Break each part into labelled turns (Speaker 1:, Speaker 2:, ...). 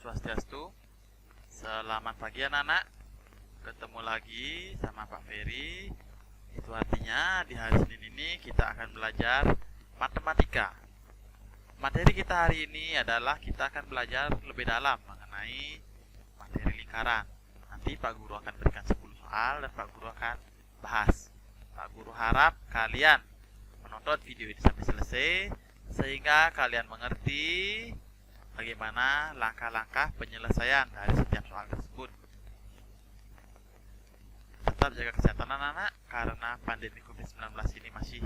Speaker 1: Swastiastu. Selamat pagi anak-anak. Ketemu lagi sama Pak Ferry. Itu artinya di hari Senin ini kita akan belajar matematika. Materi kita hari ini adalah kita akan belajar lebih dalam mengenai materi lingkaran. Nanti Pak Guru akan berikan 10 soal dan Pak Guru akan bahas. Pak Guru harap kalian menonton video ini sampai selesai sehingga kalian mengerti bagaimana langkah-langkah penyelesaian dari setiap soal tersebut. Tetap jaga kesehatan anak-anak karena pandemi COVID-19 ini masih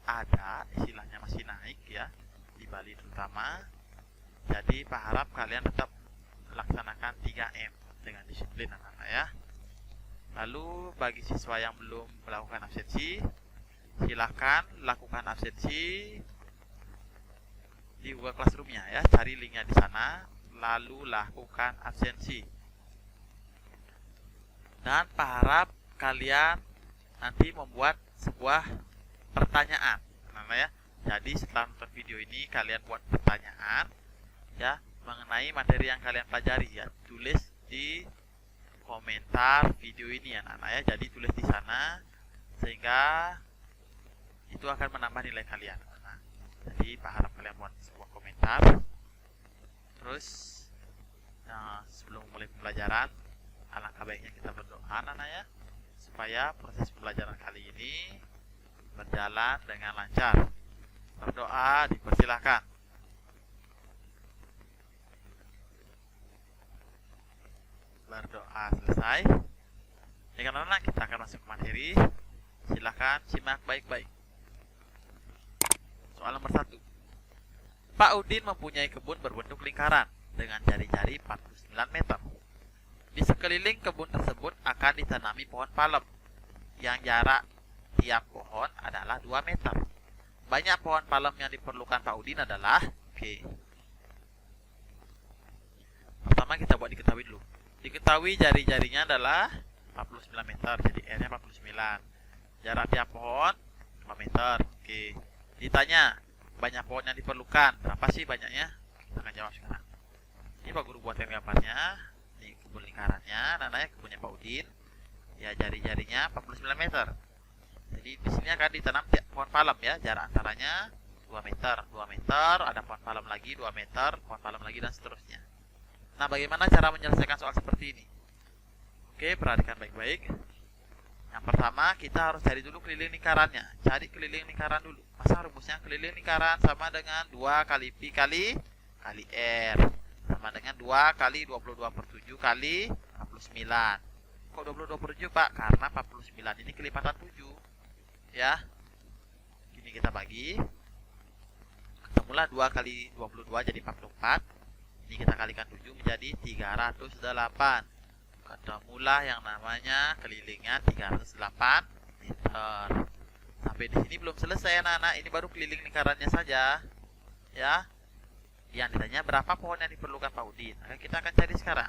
Speaker 1: ada, istilahnya masih naik ya, di Bali terutama. Jadi Pak harap kalian tetap melaksanakan 3M dengan disiplin anak-anak ya. Lalu bagi siswa yang belum melakukan absensi, silakan lakukan absensi di Google Classroom-nya ya, cari linknya di sana, lalu lakukan absensi. Dan Pak harap kalian nanti membuat sebuah pertanyaan, ya. Jadi setelah nonton video ini kalian buat pertanyaan ya mengenai materi yang kalian pelajari ya, tulis di komentar video ini anak-anak ya. Jadi tulis di sana sehingga itu akan menambah nilai kalian. Jadi Pak harap kalian buat sebuah komentar. Terus sebelum mulai pembelajaran, alangkah baiknya kita berdoa anak-anak ya, supaya proses pembelajaran kali ini berjalan dengan lancar. Berdoa dipersilahkan. Berdoa selesai. Ya anak-anak, kita akan masuk ke materi. Silahkan simak baik-baik. Soal nomor 1. Pak Udin mempunyai kebun berbentuk lingkaran dengan jari-jari 49 meter. Di sekeliling kebun tersebut akan ditanami pohon palem yang jarak tiap pohon adalah 2 meter. Banyak pohon palem yang diperlukan Pak Udin adalah Pertama kita buat diketahui dulu. Diketahui jari-jarinya adalah 49 meter, jadi R-nya 49. Jarak tiap pohon 2 meter. Ditanya banyak pohon yang diperlukan, berapa sih banyaknya? Kita akan jawab sekarang. Ini Pak Guru buatkan gambarnya. Ini kebun lingkarannya, namanya kebunnya Pak Udin. Ya, jari-jarinya 49 meter. Jadi di sini akan ditanam pohon palem ya, jarak antaranya 2 meter. 2 meter, ada pohon palem lagi 2 meter, pohon palem lagi dan seterusnya. Nah, bagaimana cara menyelesaikan soal seperti ini? Oke, perhatikan baik-baik. Yang pertama, kita harus cari dulu keliling lingkarannya. Cari keliling lingkaran dulu. Masa rumusnya keliling lingkaran sama dengan 2 kali Pi kali R. Sama dengan 2 kali 22 per 7 kali 49. Kok 22 per 7, Pak? Karena 49 ini kelipatan 7. Ya. Gini kita bagi. Ketemulah 2 kali 22 jadi 44. Ini kita kalikan 7 menjadi 308. Ketemulah yang namanya kelilingnya 308 meter. Sampai di sini belum selesai anak-anak, ini baru keliling lingkarannya saja. Ya. Yang ditanya berapa pohon yang diperlukan Pak Udin. Maka kita akan cari sekarang.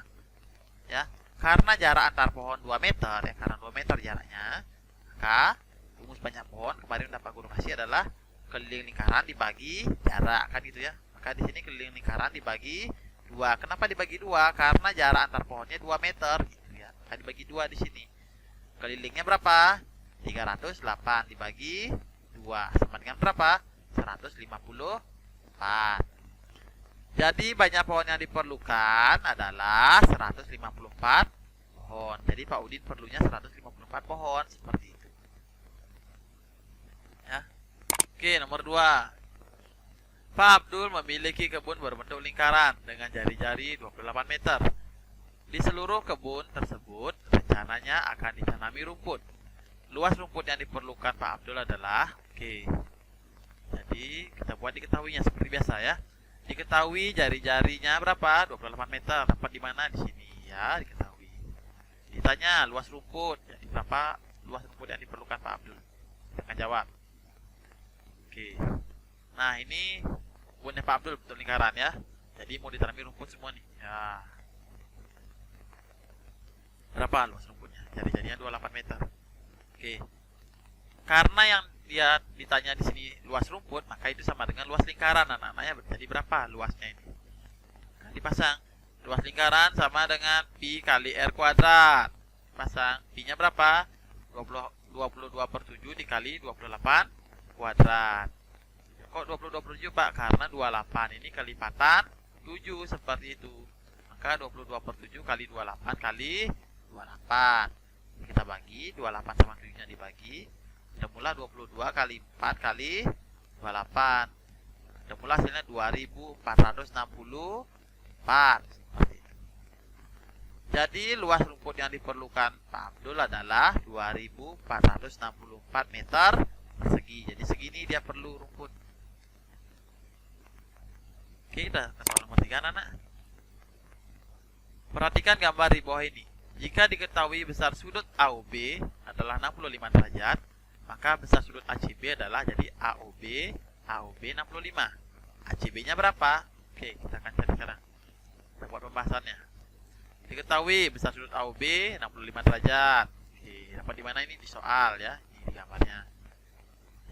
Speaker 1: Ya. Karena jarak antar pohon 2 meter, ya karena 2 meter jaraknya, maka rumus banyak pohon kemarin udah Pak Guru kasih adalah keliling lingkaran dibagi jarak, kan gitu ya. Maka di sini keliling lingkaran dibagi 2. Kenapa dibagi 2? Karena jarak antar pohonnya 2 meter gitu ya. Maka dibagi 2 di sini. Kelilingnya berapa? 308 dibagi 2 sama dengan berapa? 154. Jadi banyak pohon yang diperlukan adalah 154 pohon. Jadi Pak Udin perlunya 154 pohon seperti itu. Ya. Oke, nomor 2. Pak Abdul memiliki kebun berbentuk lingkaran dengan jari-jari 28 meter. Di seluruh kebun tersebut rencananya akan ditanami rumput. Luas rumput yang diperlukan Pak Abdul adalah Jadi kita buat diketahuinya seperti biasa ya. Diketahui jari-jarinya berapa? 28 meter. Dapat di mana? Di sini ya, diketahui. Ditanya luas rumput, jadi berapa luas rumput yang diperlukan Pak Abdul? Kita akan jawab. Nah, ini kebunnya Pak Abdul bentuk lingkaran ya. Jadi mau ditanami rumput semua nih. Ya. Berapa luas rumputnya? Jari-jarinya 28 meter. Karena yang dia ditanya di sini luas rumput, maka itu sama dengan luas lingkaran anak-anaknya. Jadi berapa luasnya ini? Nah, dipasang Luas lingkaran sama dengan pi kali r kuadrat. Pasang pi-nya berapa? 22/7 dikali 28 kuadrat. Kok 22/7 Pak? Karena 28 ini kelipatan 7 seperti itu. Maka 22/7 kali 28 kali 28. Kita bagi 28 sama 7-nya dibagi. Temulah 22 kali 4 kali 28. Temulah hasilnya 2464. Jadi luas rumput yang diperlukan Pak Abdul adalah 2464 meter persegi. Jadi segini dia perlu rumput. Oke, kita ke soal nomor 3 anak. Perhatikan gambar di bawah ini. Jika diketahui besar sudut AOB adalah 65 derajat, maka besar sudut ACB adalah jadi AOB 65. ACB-nya berapa? Oke, kita akan cari sekarang. Kita buat pembahasannya. Diketahui besar sudut AOB 65 derajat. Oke, dapat di mana ini? Di soal ya. Ini gambarnya.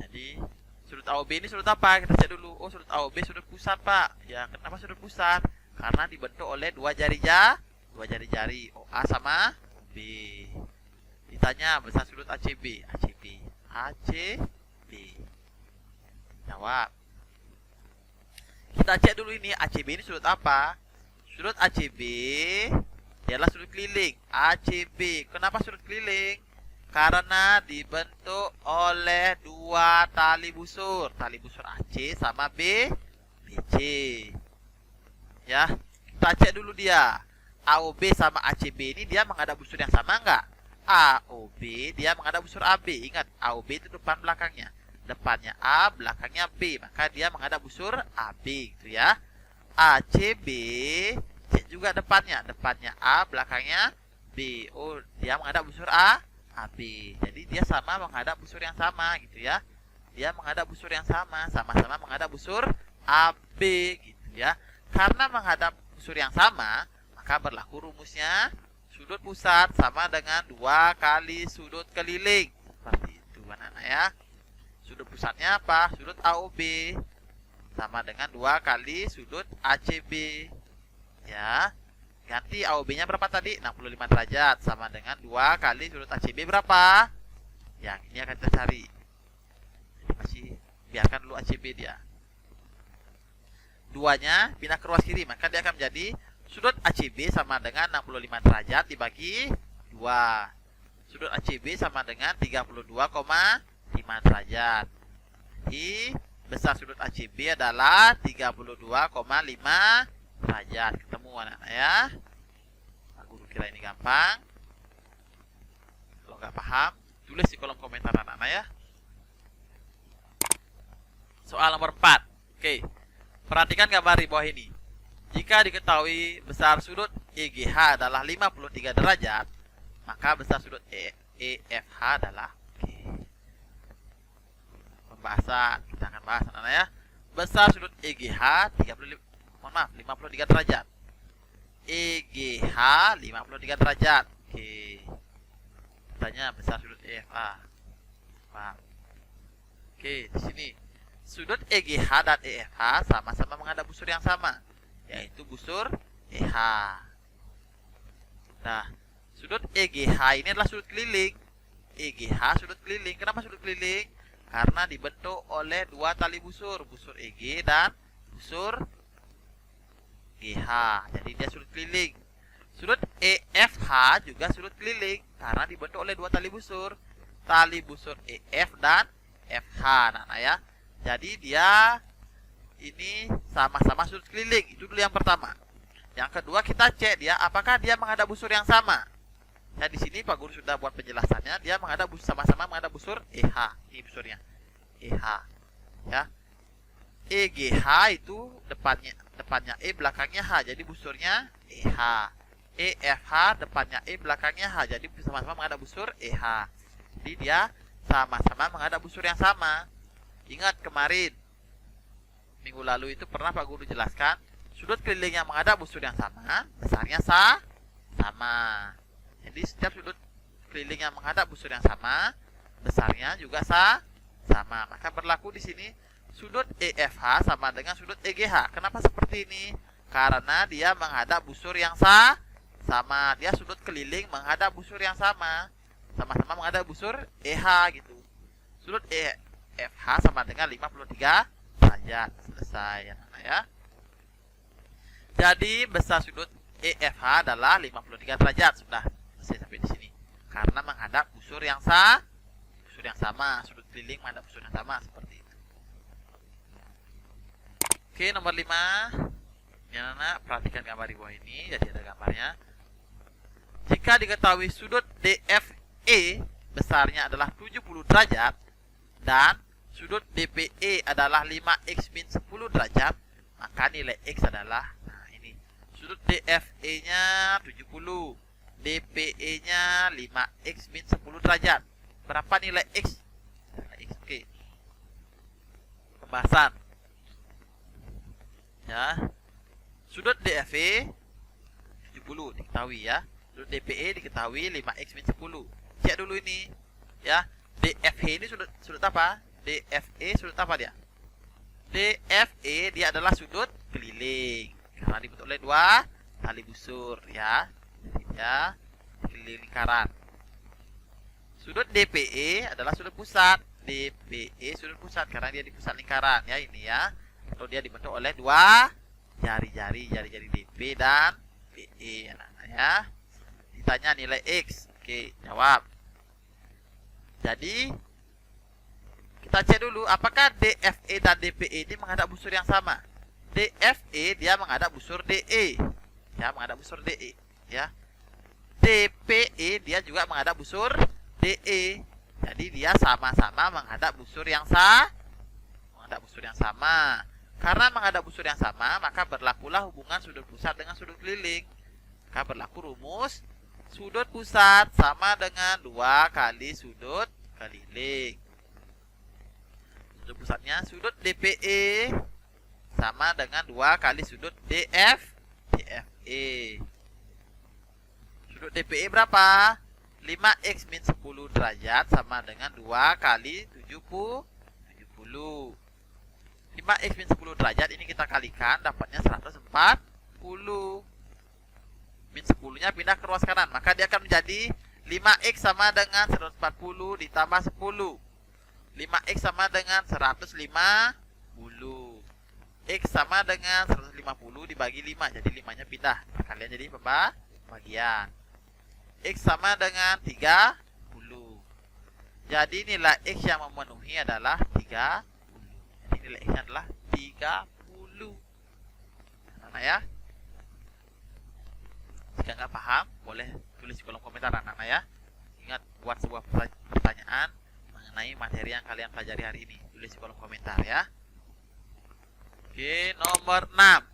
Speaker 1: Jadi, sudut AOB ini sudut apa? Kita cek dulu. Oh, sudut AOB sudut pusat, Pak. Ya, kenapa sudut pusat? Karena dibentuk oleh dua jari jari OA sama B. Ditanya besar sudut ACB. Jawab. Kita cek dulu ini ACB ini sudut apa? Sudut ACB ialah sudut keliling. ACB. Kenapa sudut keliling? Karena dibentuk oleh dua tali busur. Tali busur AC sama BC. Ya, kita cek dulu dia. AOB sama ACB ini dia menghadap busur yang sama enggak? AOB dia menghadap busur AB. Ingat, AOB itu depan belakangnya. Depannya A, belakangnya B. Maka dia menghadap busur AB gitu ya. ACB cek juga depannya. Depannya A, belakangnya B. Oh, dia menghadap busur AB. Jadi dia sama menghadap busur yang sama gitu ya. Dia menghadap busur yang sama. Sama-sama menghadap busur AB gitu ya. Karena menghadap busur yang sama, maka berlaku rumusnya sudut pusat sama dengan 2 kali sudut keliling. Seperti itu anak-anak ya. Sudut pusatnya apa? Sudut AOB sama dengan 2 kali sudut ACB. Ya. Ganti AOB-nya berapa tadi? 65 derajat sama dengan 2 kali sudut ACB berapa? Yang ini akan kita cari. Jadi masih biarkan dulu ACB dia. Duanya pindah ke ruas kiri, maka dia akan menjadi sudut ACB sama dengan 65 derajat dibagi 2. Sudut ACB sama dengan 32,5 derajat. Jadi besar sudut ACB adalah 32,5 derajat. Ketemu anak-anak ya. Pak Guru kira ini gampang. Kalau nggak paham, tulis di kolom komentar anak-anak ya. Soal nomor 4. Oke. Perhatikan gambar di bawah ini. Jika diketahui besar sudut EGH adalah 53 derajat, maka besar sudut EFH adalah pembahasan. Kita akan bahas anak-anak ya. Besar sudut EGH 53 derajat. EGH 53 derajat. Oke. Tanya besar sudut EFH. Paham? Oke, di sini sudut EGH dan EFH sama-sama menghadap busur yang sama, yaitu busur EH. Nah, sudut EGH ini adalah sudut keliling. EGH sudut keliling. Kenapa sudut keliling? Karena dibentuk oleh dua tali busur, busur EG dan busur GH. Jadi dia sudut keliling. Sudut EFH juga sudut keliling karena dibentuk oleh dua tali busur, tali busur EF dan FH. Nah ya. Jadi dia ini sama-sama sudut keliling. Itu dulu yang pertama. Yang kedua kita cek dia apakah dia menghadap busur yang sama. Ya di sini Pak Guru sudah buat penjelasannya. Dia menghadap busur sama-sama menghadap busur EH. Ini busurnya EH. Ya. EGH itu depannya E belakangnya H. Jadi busurnya EH. EFH depannya E belakangnya H. Jadi sama-sama menghadap busur EH. Jadi dia sama-sama menghadap busur yang sama. Ingat kemarin minggu lalu itu pernah Pak Guru jelaskan sudut keliling yang menghadap busur yang sama besarnya sama. Jadi setiap sudut keliling yang menghadap busur yang sama besarnya juga sama. Maka berlaku di sini sudut EFH sama dengan sudut EGH. Kenapa seperti ini? Karena dia menghadap busur yang sama. Dia sudut keliling menghadap busur yang sama. Sama-sama menghadap busur EH gitu. Sudut EFH sama dengan 53 derajat. Selesai ya. Jadi besar sudut EFH adalah 53 derajat. Sudah selesai sampai di sini. Karena menghadap busur yang sama, sudut keliling menghadap busur yang sama seperti itu. Oke, nomor 5. Ya, anak perhatikan gambar di bawah ini. Jadi ada gambarnya. Jika diketahui sudut DFE besarnya adalah 70 derajat dan sudut DPE adalah 5x min 10 derajat, maka nilai x adalah, nah ini, sudut DFE-nya 70, DPE-nya 5x min 10 derajat. Berapa nilai x? Oke. Pembahasan. Ya. Sudut DFE 70 diketahui ya. Sudut DPE diketahui 5x min 10. Cek dulu ini. Ya. DFE ini sudut apa? DFE sudut apa dia? DFE dia adalah sudut keliling. Karena dibentuk oleh dua tali busur ya. Ya. Keliling lingkaran. Sudut DPE adalah sudut pusat. DPE sudut pusat karena dia di pusat lingkaran ya ini ya. Atau dia dibentuk oleh dua jari-jari DP dan PE anak-anak ya. Ditanya nilai X. Oke, jawab. Jadi kita cek dulu apakah DFE dan DPE ini menghadap busur yang sama. DFE dia menghadap busur DE. Ya, menghadap busur DE ya. DPE dia juga menghadap busur DE. Jadi dia sama-sama menghadap busur yang sama. Karena menghadap busur yang sama, maka berlakulah hubungan sudut pusat dengan sudut keliling. Maka berlaku rumus sudut pusat sama dengan 2 kali sudut keliling. Sudut pusatnya sudut DPE sama dengan 2 kali sudut DFE. Sudut DPE berapa? 5x min 10 derajat sama dengan 2 kali 70. 5x min 10 derajat ini kita kalikan dapatnya 140. Min 10 nya pindah ke ruas kanan, maka dia akan menjadi 5x sama dengan 140 ditambah 10. 5x sama dengan 150. X sama dengan 150 dibagi 5, jadi 5 nya pindah. Kalian jadi pembagian. X sama dengan 30. Jadi nilai X yang memenuhi adalah 30. Jadi nilai X adalah 30. Anak-anak ya. Jika nggak paham, boleh tulis di kolom komentar anak-anak ya. Ingat, buat sebuah pertanyaan mengenai materi yang kalian pelajari hari ini. Tulis di kolom komentar ya. Oke, nomor 6.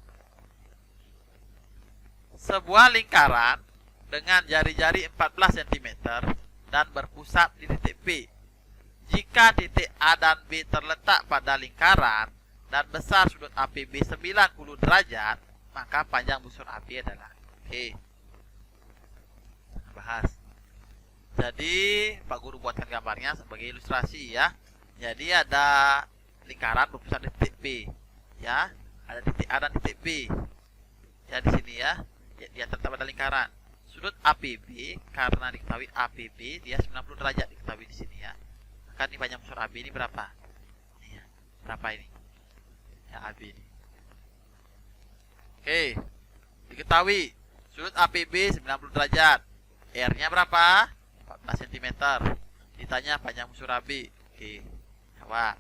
Speaker 1: Sebuah lingkaran dengan jari-jari 14 cm dan berpusat di titik P. Jika titik A dan B terletak pada lingkaran dan besar sudut APB 90 derajat, maka panjang busur AB adalah. Oke. Bahas. Jadi, Pak Guru buatkan gambarnya sebagai ilustrasi ya. Jadi ada lingkaran berpusat di titik P. Ya, ada titik A dan titik B. Ya di sini ya. Dia terletak pada lingkaran. Sudut APB karena diketahui APB dia 90 derajat diketahui di sini ya. Maka ini panjang busur AB ini berapa? Ini ya. Berapa ini? Ya AB ini. Oke. Diketahui sudut APB 90 derajat. R-nya berapa? 14 cm. Ditanya panjang busur AB. Oke. Jawab.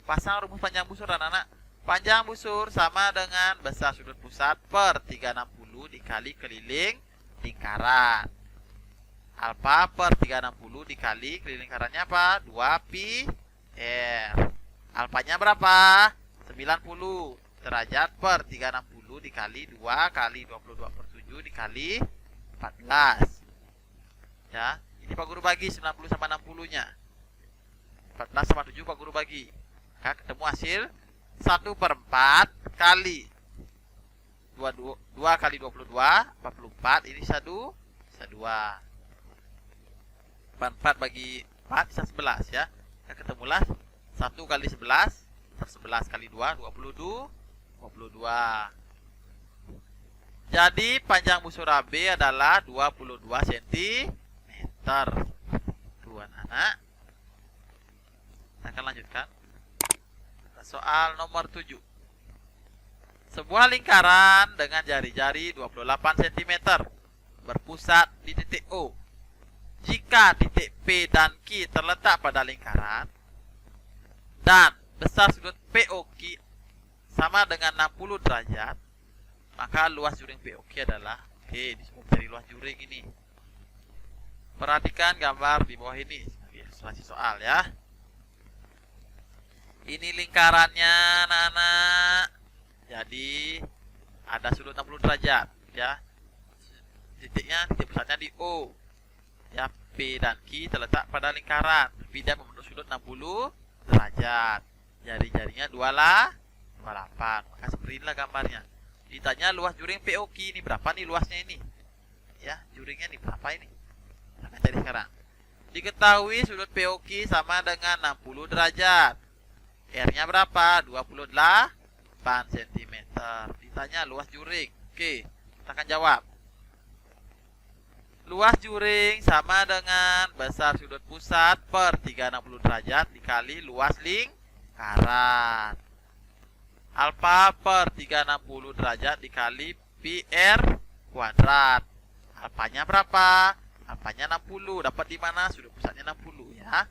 Speaker 1: Pasang rumus panjang busur anak-anak. Panjang busur sama dengan besar sudut pusat per 360 dikali keliling lingkaran. Alfa per 360 dikali keliling lingkarannya apa? 2pi R. Alfanya berapa? 90 derajat per 360 dikali 2 kali 22 per 7 dikali 14. Ya, ini Pak Guru bagi 90 sama 60-nya. 14 sama 7 Pak Guru bagi. Maka ketemu hasil 1/4 kali 2 kali 22 44, ini bisa 2. 4 bagi 4 bisa 11 ya. Kita ketemulah 1 kali 11 11 kali 2 22. Jadi panjang busur AB adalah 22 cm. Tuh anak-anak. Kita akan lanjutkan. Soal nomor 7. Sebuah lingkaran dengan jari-jari 28 cm berpusat di titik O. Jika titik P dan Q terletak pada lingkaran dan besar sudut POQ sama dengan 60 derajat, maka luas juring POQ adalah, oke, disuruh mencari luas juring ini. Perhatikan gambar di bawah ini sebagai ilustrasi soal ya. Ini lingkarannya anak-anak. Jadi ada sudut 60 derajat ya. Titik pusatnya di O. Ya, P dan Q terletak pada lingkaran, tapi dia membentuk sudut 60 derajat. Jari-jarinya 28. Maka seperti inilah gambarnya. Ditanya luas juring POQ ini berapa nih luasnya ini? Ya, juringnya nih berapa ini? Kita akan cari sekarang. Diketahui sudut POQ sama dengan 60 derajat. R-nya berapa? 28 cm. Ditanya luas juring. Oke, kita akan jawab. Luas juring sama dengan besar sudut pusat per 360 derajat dikali luas lingkaran. Alfa per 360 derajat dikali PR kuadrat. Alfanya berapa? Alfanya 60. Dapat di mana? Sudut pusatnya 60 ya.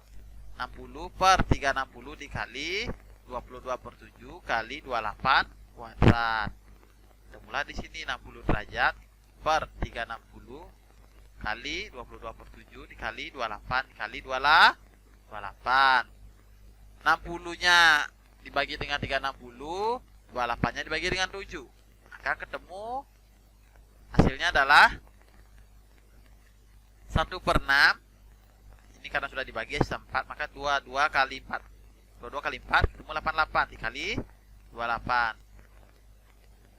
Speaker 1: 60 per 360 dikali 22 per 7 kali 28 kuadrat. Kita mulai di sini 60 derajat per 360 kali 22 per 7 dikali 28 dikali 28. 60-nya dibagi dengan 360, 28-nya dibagi dengan 7. Maka ketemu hasilnya adalah 1/6. Ini karena sudah dibagi sisa 4, maka 22 kali 4. 22 kali 4 ketemu 88 dikali 28.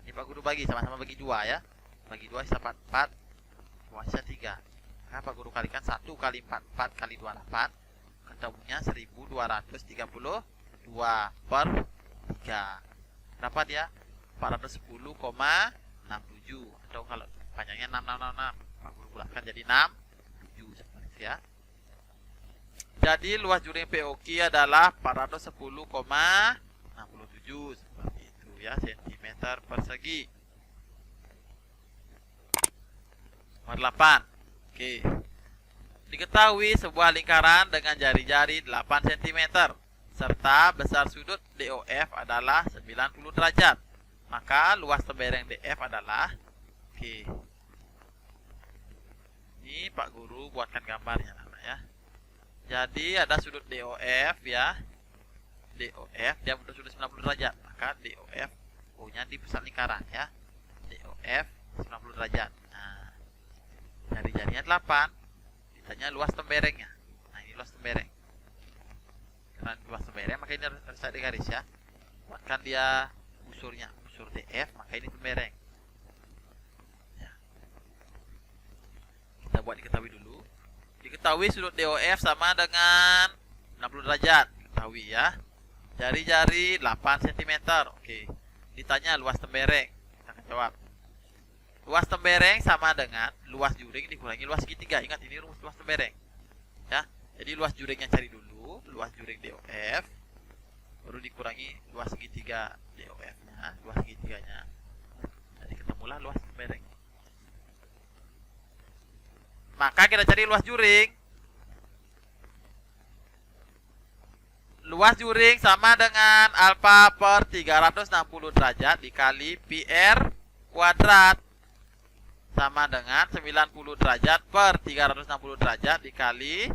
Speaker 1: Ini Pak Guru bagi sama-sama bagi 2 ya. Bagi 2 sisa 4, 2 sisa 3. Maka Pak Guru kalikan 1 kali 4, 4 kali 28. Ketemunya 1232 per 3. Berapa dia? 410,67. Atau kalau panjangnya 6666, Pak Guru bulatkan jadi 67 seperti itu ya. Jadi luas juring POQ adalah 410,67 seperti itu ya, cm persegi. Nomor 8. Oke. Diketahui sebuah lingkaran dengan jari-jari 8 cm serta besar sudut DOF adalah 90 derajat. Maka luas tembereng DF adalah, oke. Ini Pak Guru buatkan gambarnya anak ya. Jadi ada sudut DOF ya. DOF dia bentuk sudut 90 derajat. Maka DOF O-nya di pusat lingkaran ya. DOF 90 derajat. Nah, jari-jarinya 8. Ditanya luas temberengnya. Nah, ini luas tembereng. Karena luas tembereng maka ini harus ada garis ya. Buatkan dia busurnya, busur DF, maka ini tembereng. Ya. Kita buat diketahui dulu. Diketahui sudut DOF sama dengan 60 derajat. Diketahui ya. Jari-jari 8 cm. Oke. Ditanya luas tembereng. Kita akan jawab. Luas tembereng sama dengan luas juring dikurangi luas segitiga. Ingat ini rumus luas tembereng. Ya. Jadi luas juringnya cari dulu. Luas juring DOF. Baru dikurangi luas segitiga DOF-nya. Luas segitiganya. Jadi ketemulah luas tembereng. Maka kita cari luas juring. Luas juring sama dengan alfa per 360 derajat dikali PR kuadrat. Sama dengan 90 derajat per 360 derajat dikali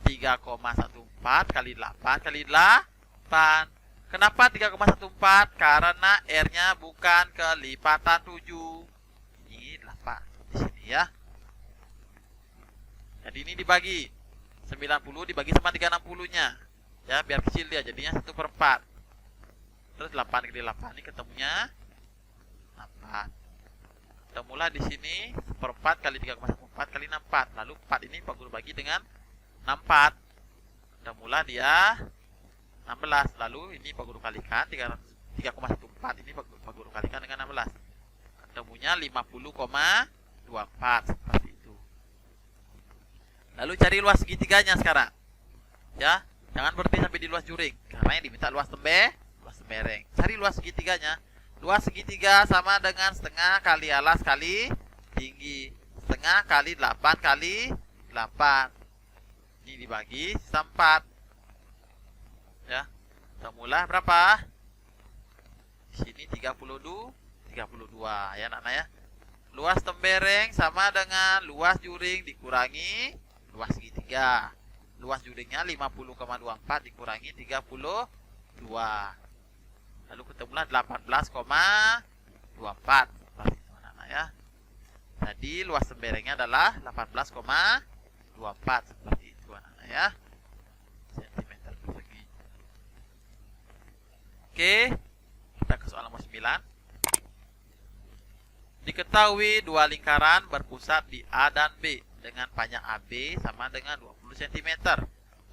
Speaker 1: 3,14 kali 8 kali 8. Kenapa 3,14? Karena R-nya bukan kelipatan 7. Ini 8 di sini ya. Jadi ini dibagi 90 dibagi sama 360-nya. Ya, biar kecil dia jadinya 1/4. Terus 8 kali 8 ini ketemunya 4. Ketemulah di sini 1/4 kali 3,14 kali 64. Lalu 4 ini Pak Guru bagi dengan 64. Ketemulah dia 16. Lalu ini Pak Guru kalikan 3,14 ini Pak Guru kalikan dengan 16. ketemunya 50,24 seperti itu. Lalu cari luas segitiganya sekarang. Ya, jangan berhenti sampai di luas juring karena yang diminta luas tembereng. Cari luas segitiganya. Luas segitiga sama dengan setengah kali alas kali tinggi. Setengah kali 8 kali 8. Ini dibagi 4. Ya. Semula berapa? Di sini 32 ya anak-anak ya. Luas tembereng sama dengan luas juring dikurangi luas segitiga. Luas juringnya 50,24 dikurangi 32. Lalu ketemulah 18,24 seperti itu anak-anak ya. Jadi luas temberengnya adalah 18,24 seperti itu anak-anak ya. Sentimeter persegi. Oke, kita ke soal nomor 9. Diketahui dua lingkaran berpusat di A dan B dengan panjang AB sama dengan 20 cm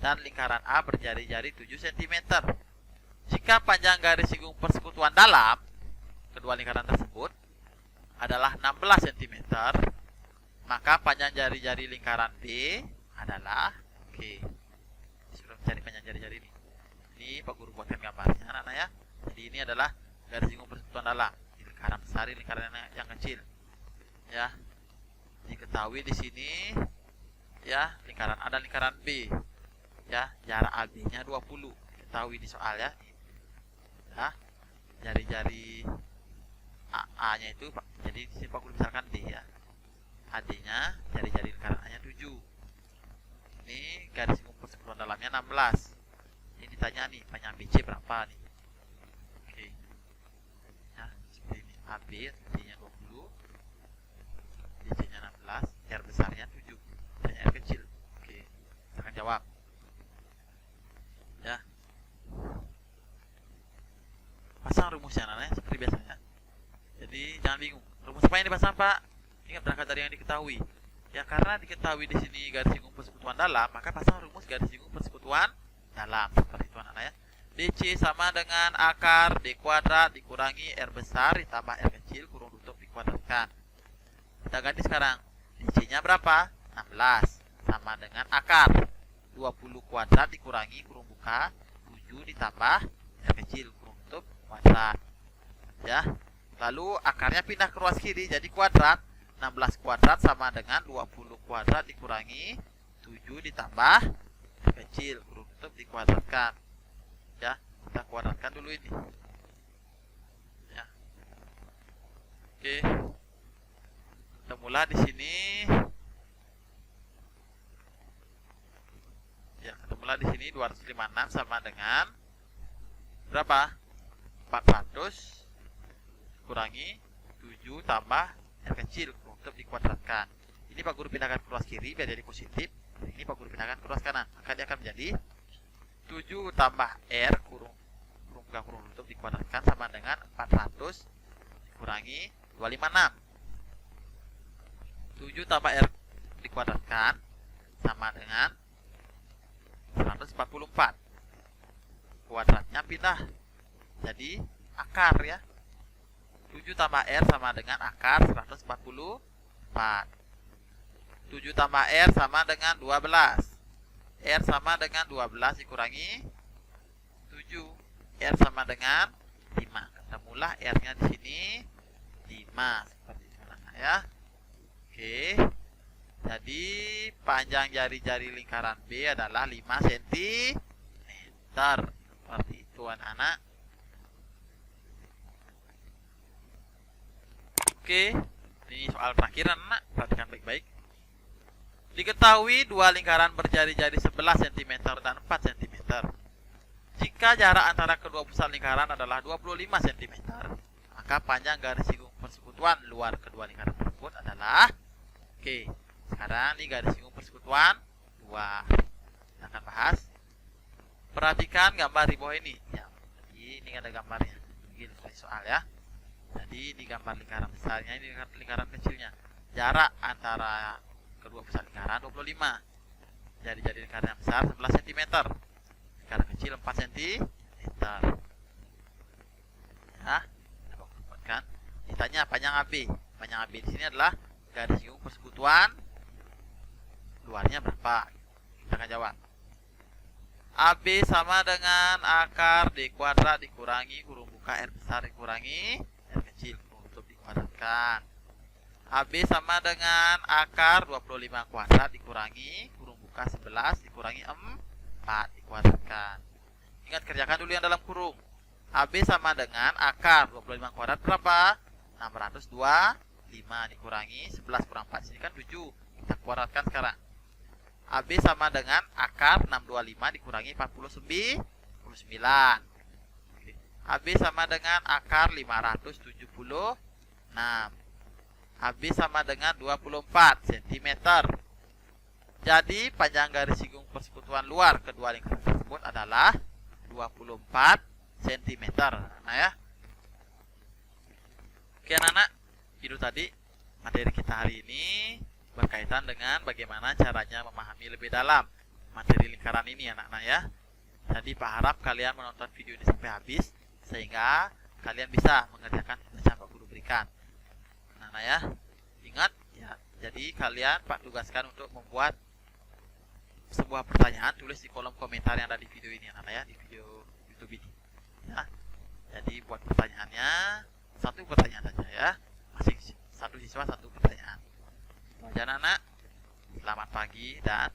Speaker 1: dan lingkaran A berjari-jari 7 cm. Jika panjang garis sigung persekutuan dalam kedua lingkaran tersebut adalah 16 cm, maka panjang jari-jari lingkaran B adalah sudah mencari panjang jari-jari ini. Ini Pak Guru buatkan gambarnya anak-anak ya. Jadi ini adalah garis sigung persekutuan dalam. Lingkaran besar, lingkaran yang kecil. Ya. Diketahui di sini ya, lingkaran A dan lingkaran B. Ya, jarak AB-nya 20. Diketahui di soal ya. Ya. Jari-jari A-nya itu Pak. Jadi di sini Pak Guru misalkan D ya. AD-nya, jari-jari lingkaran A-nya 7. Ini garis sigung persekutuan dalamnya 16. Ini ditanya nih, panjang BC berapa nih? AB D-nya 20, BC-nya 16, R besarnya 7, dan R kecil. Oke, kita akan jawab. Ya. Pasang rumusnya anak-anak seperti biasanya. Jadi jangan bingung. Rumus apa yang dipasang Pak? Ingat berangkat dari yang diketahui. Ya karena diketahui di sini garis sigung persekutuan dalam, maka pasang rumus garis sigung persekutuan dalam seperti itu anak-anak ya. DC sama dengan akar D kuadrat dikurangi R besar ditambah R kecil kurung tutup dikuadratkan. Kita ganti sekarang. DC-nya berapa? 16 sama dengan akar 20 kuadrat dikurangi kurung buka 7 ditambah R kecil kurung tutup kuadrat. Ya. Lalu akarnya pindah ke ruas kiri jadi kuadrat. 16 kuadrat sama dengan 20 kuadrat dikurangi 7 ditambah R kecil kurung tutup dikuadratkan. Ya, kita kuadratkan dulu ini. Ya. Oke. Ketemulah di sini. Ya, ketemulah di sini 256 sama dengan berapa? 400 kurangi 7 tambah R kecil untuk dikuadratkan. Ini Pak Guru pindahkan ke ruas kiri biar jadi positif. Ini Pak Guru pindahkan ke ruas kanan, maka dia akan menjadi 7 tambah R kurung buka kurung tutup dikuadratkan sama dengan 400 dikurangi 256. 7 tambah R dikuadratkan sama dengan 144. Kuadratnya pindah jadi akar ya. 7 tambah R sama dengan akar 144. 7 tambah R sama dengan 12. R sama dengan 12 dikurangi 7. R sama dengan 5. Ketemulah R-nya di sini 5 seperti itu ya. Oke. Jadi panjang jari-jari lingkaran B adalah 5 cm. Seperti itu anak-anak. Oke. Ini soal terakhir anak-anak, perhatikan baik-baik. Diketahui dua lingkaran berjari-jari 11 cm dan 4 cm. Jika jarak antara kedua pusat lingkaran adalah 25 cm, maka panjang garis sigung persekutuan luar kedua lingkaran tersebut adalah sekarang ini garis sigung persekutuan luar. Kita akan bahas. Perhatikan gambar di bawah ini. Ya, ini ada gambarnya. Ini soal ya. Jadi di gambar lingkaran besarnya, ini lingkaran kecilnya. Jarak antara kedua pusat lingkaran 25. Jari-jari lingkaran yang besar 11 cm. Lingkaran kecil 4 cm. Ya, kita buatkan. Ditanya tanya panjang AB. Panjang AB di sini adalah garis singgung persekutuan luarnya berapa? Kita akan jawab. AB sama dengan akar D kuadrat dikurangi kurung buka R besar dikurangi R kecil kurung tutup dikuadratkan. AB sama dengan akar 25 kuadrat dikurangi kurung buka 11 dikurangi 4 dikuadratkan. Ingat kerjakan dulu yang dalam kurung. AB sama dengan akar 25 kuadrat berapa? 625 dikurangi 11 kurang 4 sini kan 7. Kita kuadratkan sekarang. AB sama dengan akar 625 dikurangi 49. AB sama dengan akar 576. AB sama dengan 24 cm. Jadi panjang garis singgung persekutuan luar kedua lingkaran tersebut adalah 24 cm. Nah ya. Oke anak-anak, itu tadi materi kita hari ini berkaitan dengan bagaimana caranya memahami lebih dalam materi lingkaran ini anak-anak ya. Jadi Pak harap kalian menonton video ini sampai habis sehingga kalian bisa mengerjakan tugas yang Pak Guru berikan. Anak-anak ya, ingat ya. Jadi kalian Pak tugaskan untuk membuat sebuah pertanyaan, tulis di kolom komentar yang ada di video ini anak-anak ya, di video YouTube ini. Ya. Jadi buat pertanyaannya satu pertanyaan saja ya. Masing satu siswa satu pertanyaan. Anak-anak, selamat pagi dan